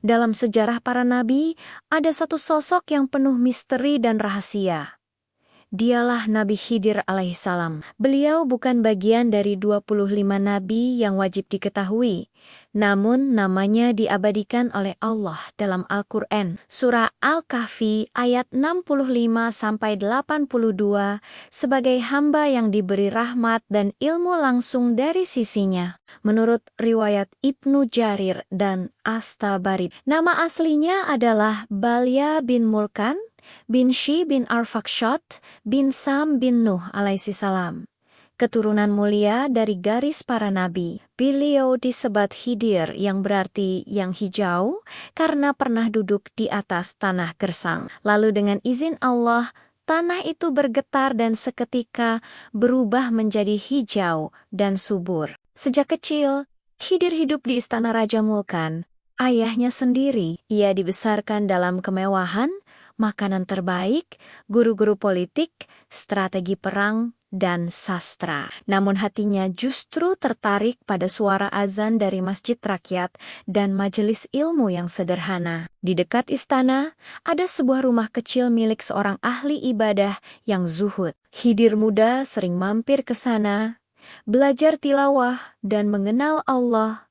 Dalam sejarah para nabi, ada satu sosok yang penuh misteri dan rahasia. Dialah Nabi Khidir alaihissalam. Beliau bukan bagian dari 25 nabi yang wajib diketahui, namun namanya diabadikan oleh Allah dalam Al-Quran. Surah Al-Kahfi ayat 65-82 sebagai hamba yang diberi rahmat dan ilmu langsung dari sisinya. Menurut riwayat Ibnu Jarir dan As-Tabari, nama aslinya adalah Balya bin Mulkan bin Shi bin Arfakshad bin Sam bin Nuh alaihissalam. Keturunan mulia dari garis para nabi. Beliau disebut Khidir yang berarti yang hijau karena pernah duduk di atas tanah gersang. Lalu dengan izin Allah, tanah itu bergetar dan seketika berubah menjadi hijau dan subur. Sejak kecil, Khidir hidup di istana Raja Mulkan. Ayahnya sendiri, ia dibesarkan dalam kemewahan, makanan terbaik, guru-guru politik, strategi perang, dan sastra. Namun hatinya justru tertarik pada suara azan dari masjid rakyat dan majelis ilmu yang sederhana. Di dekat istana, ada sebuah rumah kecil milik seorang ahli ibadah yang zuhud. Khidir muda sering mampir ke sana, belajar tilawah dan mengenal Allah,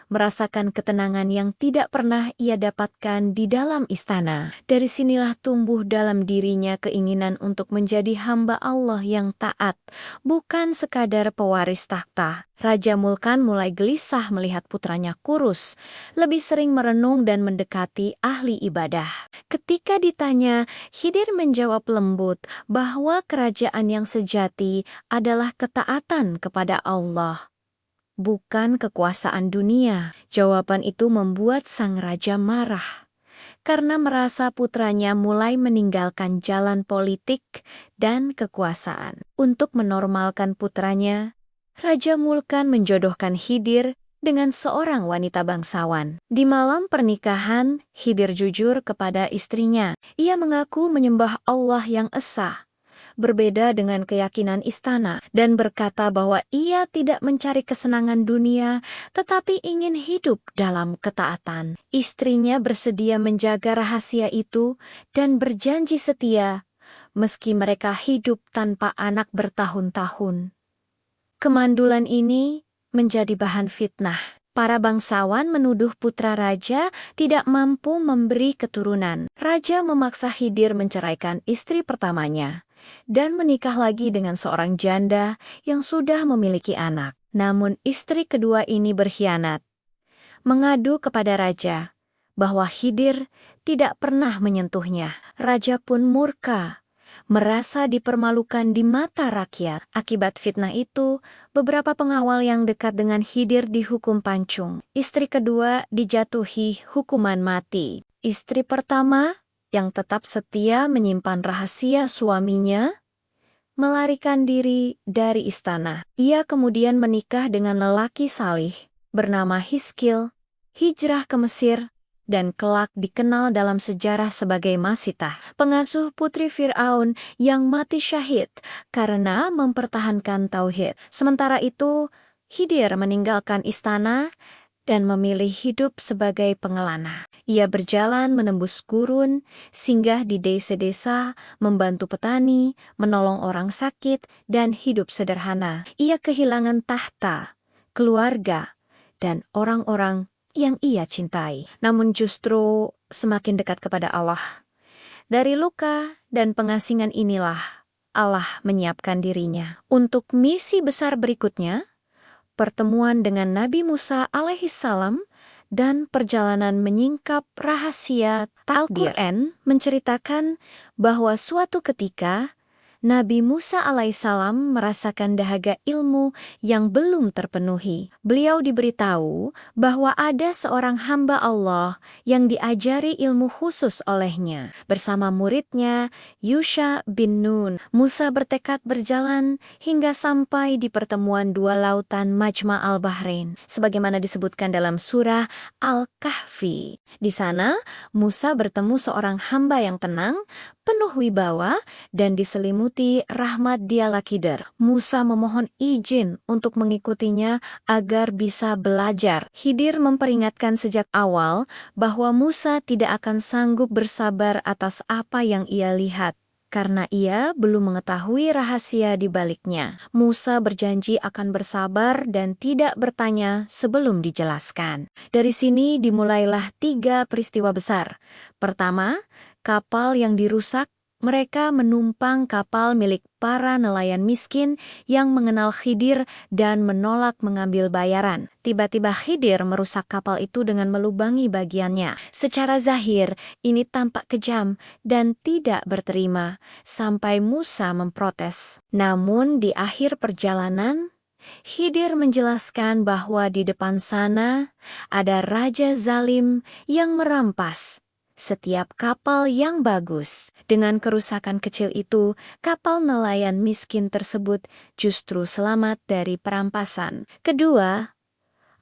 merasakan ketenangan yang tidak pernah ia dapatkan di dalam istana. Dari sinilah tumbuh dalam dirinya keinginan untuk menjadi hamba Allah yang taat, bukan sekadar pewaris takhta. Raja Mulkan mulai gelisah melihat putranya kurus, lebih sering merenung dan mendekati ahli ibadah. Ketika ditanya, Khidir menjawab lembut bahwa kerajaan yang sejati adalah ketaatan kepada Allah, bukan kekuasaan dunia. Jawaban itu membuat sang raja marah, karena merasa putranya mulai meninggalkan jalan politik dan kekuasaan. Untuk menormalkan putranya, Raja Mulkan menjodohkan Khidir dengan seorang wanita bangsawan. Di malam pernikahan, Khidir jujur kepada istrinya. Ia mengaku menyembah Allah yang esa, berbeda dengan keyakinan istana, dan berkata bahwa ia tidak mencari kesenangan dunia, tetapi ingin hidup dalam ketaatan. Istrinya bersedia menjaga rahasia itu dan berjanji setia, meski mereka hidup tanpa anak bertahun-tahun. Kemandulan ini menjadi bahan fitnah. Para bangsawan menuduh putra raja tidak mampu memberi keturunan. Raja memaksa Khidir menceraikan istri pertamanya dan menikah lagi dengan seorang janda yang sudah memiliki anak. Namun istri kedua ini berkhianat, mengadu kepada raja bahwa Khidir tidak pernah menyentuhnya. Raja pun murka, merasa dipermalukan di mata rakyat. Akibat fitnah itu, beberapa pengawal yang dekat dengan Khidir dihukum pancung. Istri kedua dijatuhi hukuman mati. Istri pertama, yang tetap setia menyimpan rahasia suaminya, melarikan diri dari istana. Ia kemudian menikah dengan lelaki salih bernama Hiskil, hijrah ke Mesir, dan kelak dikenal dalam sejarah sebagai Masitah, pengasuh putri Fir'aun yang mati syahid karena mempertahankan tauhid. Sementara itu, Khidir meninggalkan istana dan memilih hidup sebagai pengelana. Ia berjalan menembus gurun, singgah di desa-desa, membantu petani, menolong orang sakit, dan hidup sederhana. Ia kehilangan tahta, keluarga, dan orang-orang yang ia cintai. Namun justru semakin dekat kepada Allah. Dari luka dan pengasingan inilah Allah menyiapkan dirinya untuk misi besar berikutnya, pertemuan dengan Nabi Musa alaihissalam dan perjalanan menyingkap rahasia takdir. Al-Quran menceritakan bahwa suatu ketika Nabi Musa alaihissalam merasakan dahaga ilmu yang belum terpenuhi. Beliau diberitahu bahwa ada seorang hamba Allah yang diajari ilmu khusus olehnya. Bersama muridnya, Yusha bin Nun, Musa bertekad berjalan hingga sampai di pertemuan dua lautan Majma' al-Bahrain, sebagaimana disebutkan dalam surah Al-Kahfi. Di sana, Musa bertemu seorang hamba yang tenang, penuh wibawa, dan diselimuti menyelimuti rahmat dialah Khidir. Musa memohon izin untuk mengikutinya agar bisa belajar. Khidir memperingatkan sejak awal bahwa Musa tidak akan sanggup bersabar atas apa yang ia lihat, karena ia belum mengetahui rahasia di baliknya. Musa berjanji akan bersabar dan tidak bertanya sebelum dijelaskan. Dari sini dimulailah 3 peristiwa besar. Pertama, kapal yang dirusak. Mereka menumpang kapal milik para nelayan miskin yang mengenal Khidir dan menolak mengambil bayaran. Tiba-tiba Khidir merusak kapal itu dengan melubangi bagiannya. Secara zahir, ini tampak kejam dan tidak berterima, sampai Musa memprotes. Namun di akhir perjalanan, Khidir menjelaskan bahwa di depan sana ada raja zalim yang merampas setiap kapal yang bagus. Dengan kerusakan kecil itu, kapal nelayan miskin tersebut justru selamat dari perampasan. Kedua,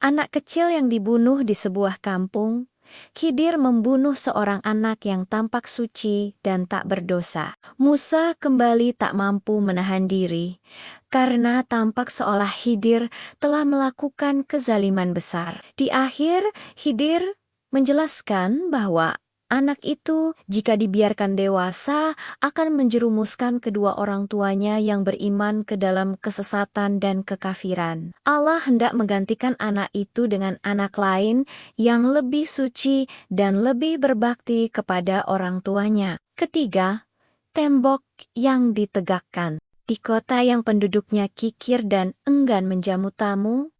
anak kecil yang dibunuh di sebuah kampung. Khidir membunuh seorang anak yang tampak suci dan tak berdosa. Musa kembali tak mampu menahan diri, karena tampak seolah Khidir telah melakukan kezaliman besar. Di akhir, Khidir menjelaskan bahwa anak itu, jika dibiarkan dewasa, akan menjerumuskan kedua orang tuanya yang beriman ke dalam kesesatan dan kekafiran. Allah hendak menggantikan anak itu dengan anak lain yang lebih suci dan lebih berbakti kepada orang tuanya. Ketiga, tembok yang ditegakkan. Di kota yang penduduknya kikir dan enggan menjamu tamu,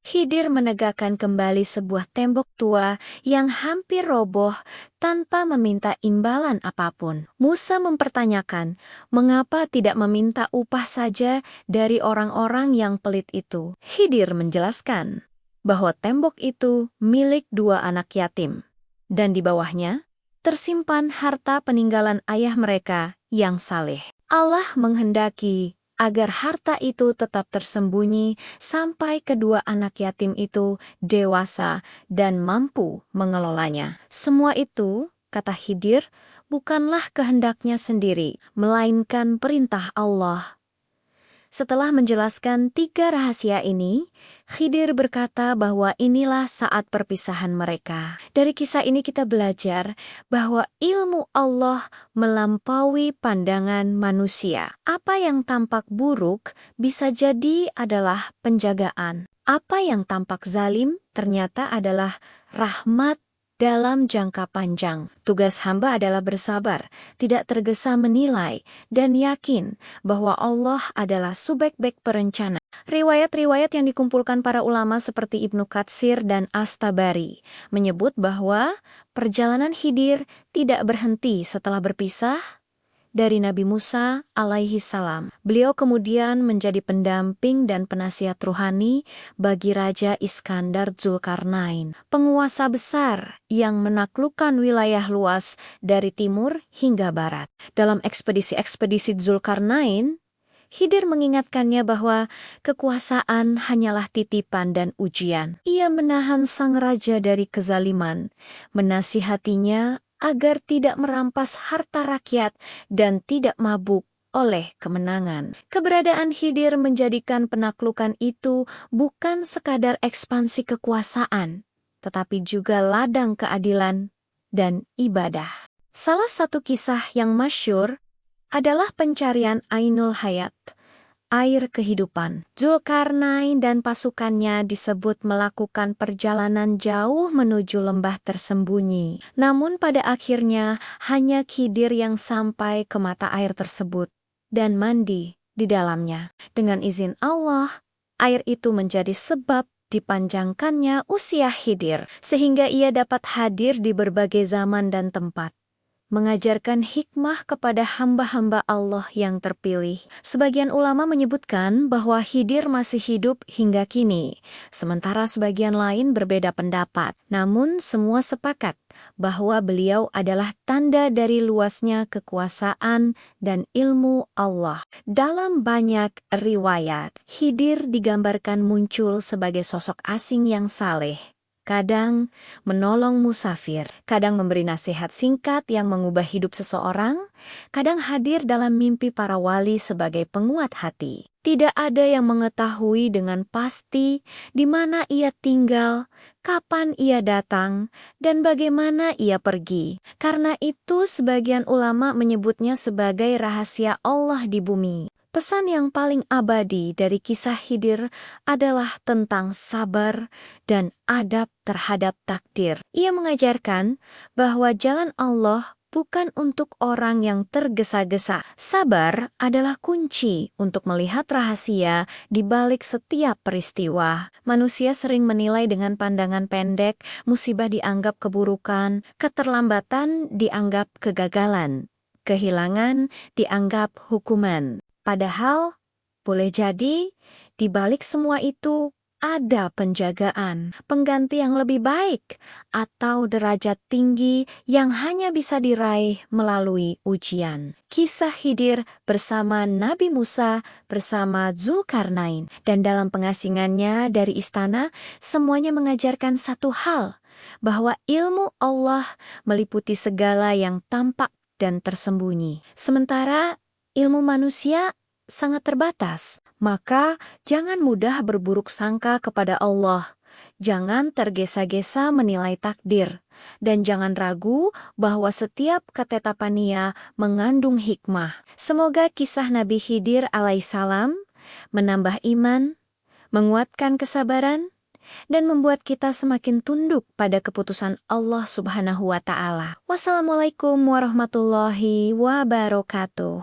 Khidir menegakkan kembali sebuah tembok tua yang hampir roboh tanpa meminta imbalan apapun. Musa mempertanyakan, mengapa tidak meminta upah saja dari orang-orang yang pelit itu? Khidir menjelaskan bahwa tembok itu milik 2 anak yatim, dan di bawahnya tersimpan harta peninggalan ayah mereka yang saleh. Allah menghendaki agar harta itu tetap tersembunyi sampai kedua anak yatim itu dewasa dan mampu mengelolanya. Semua itu, kata Khidir, bukanlah kehendaknya sendiri, melainkan perintah Allah. Setelah menjelaskan 3 rahasia ini, Khidir berkata bahwa inilah saat perpisahan mereka. Dari kisah ini kita belajar bahwa ilmu Allah melampaui pandangan manusia. Apa yang tampak buruk bisa jadi adalah penjagaan. Apa yang tampak zalim ternyata adalah rahmat dalam jangka panjang. Tugas hamba adalah bersabar, tidak tergesa menilai, dan yakin bahwa Allah adalah sebaik-baik perencana. Riwayat-riwayat yang dikumpulkan para ulama seperti Ibnu Katsir dan As-Tabari menyebut bahwa perjalanan Khidir tidak berhenti setelah berpisah dari Nabi Musa alaihi salam. Beliau kemudian menjadi pendamping dan penasihat ruhani bagi Raja Iskandar Zulkarnain, penguasa besar yang menaklukkan wilayah luas dari timur hingga barat. Dalam ekspedisi-ekspedisi Zulkarnain, Khidir mengingatkannya bahwa kekuasaan hanyalah titipan dan ujian. Ia menahan sang raja dari kezaliman, menasihatinya agar tidak merampas harta rakyat dan tidak mabuk oleh kemenangan. Keberadaan Khidir menjadikan penaklukan itu bukan sekadar ekspansi kekuasaan, tetapi juga ladang keadilan dan ibadah. Salah satu kisah yang masyhur adalah pencarian Ainul Hayat, air kehidupan. Zulkarnain dan pasukannya disebut melakukan perjalanan jauh menuju lembah tersembunyi. Namun pada akhirnya hanya Khidir yang sampai ke mata air tersebut dan mandi di dalamnya. Dengan izin Allah, air itu menjadi sebab dipanjangkannya usia Khidir, sehingga ia dapat hadir di berbagai zaman dan tempat, mengajarkan hikmah kepada hamba-hamba Allah yang terpilih. Sebagian ulama menyebutkan bahwa Khidir masih hidup hingga kini, sementara sebagian lain berbeda pendapat. Namun semua sepakat bahwa beliau adalah tanda dari luasnya kekuasaan dan ilmu Allah. Dalam banyak riwayat, Khidir digambarkan muncul sebagai sosok asing yang saleh, kadang menolong musafir, kadang memberi nasihat singkat yang mengubah hidup seseorang, kadang hadir dalam mimpi para wali sebagai penguat hati. Tidak ada yang mengetahui dengan pasti di mana ia tinggal, kapan ia datang, dan bagaimana ia pergi. Karena itu sebagian ulama menyebutnya sebagai rahasia Allah di bumi. Pesan yang paling abadi dari kisah Khidir adalah tentang sabar dan adab terhadap takdir. Ia mengajarkan bahwa jalan Allah bukan untuk orang yang tergesa-gesa. Sabar adalah kunci untuk melihat rahasia di balik setiap peristiwa. Manusia sering menilai dengan pandangan pendek, musibah dianggap keburukan, keterlambatan dianggap kegagalan, kehilangan dianggap hukuman. Padahal, boleh jadi di balik semua itu ada penjagaan, pengganti yang lebih baik, atau derajat tinggi yang hanya bisa diraih melalui ujian. Kisah Khidir bersama Nabi Musa bersama Zulkarnain, dan dalam pengasingannya dari istana, semuanya mengajarkan satu hal, bahwa ilmu Allah meliputi segala yang tampak dan tersembunyi. Sementara ilmu manusia sangat terbatas. Maka jangan mudah berburuk sangka kepada Allah. Jangan tergesa-gesa menilai takdir. Dan jangan ragu bahwa setiap ketetapan Ia mengandung hikmah. Semoga kisah Nabi Khidir alaihissalam menambah iman, menguatkan kesabaran, dan membuat kita semakin tunduk pada keputusan Allah Subhanahu wa Ta'ala. Wassalamualaikum warahmatullahi wabarakatuh.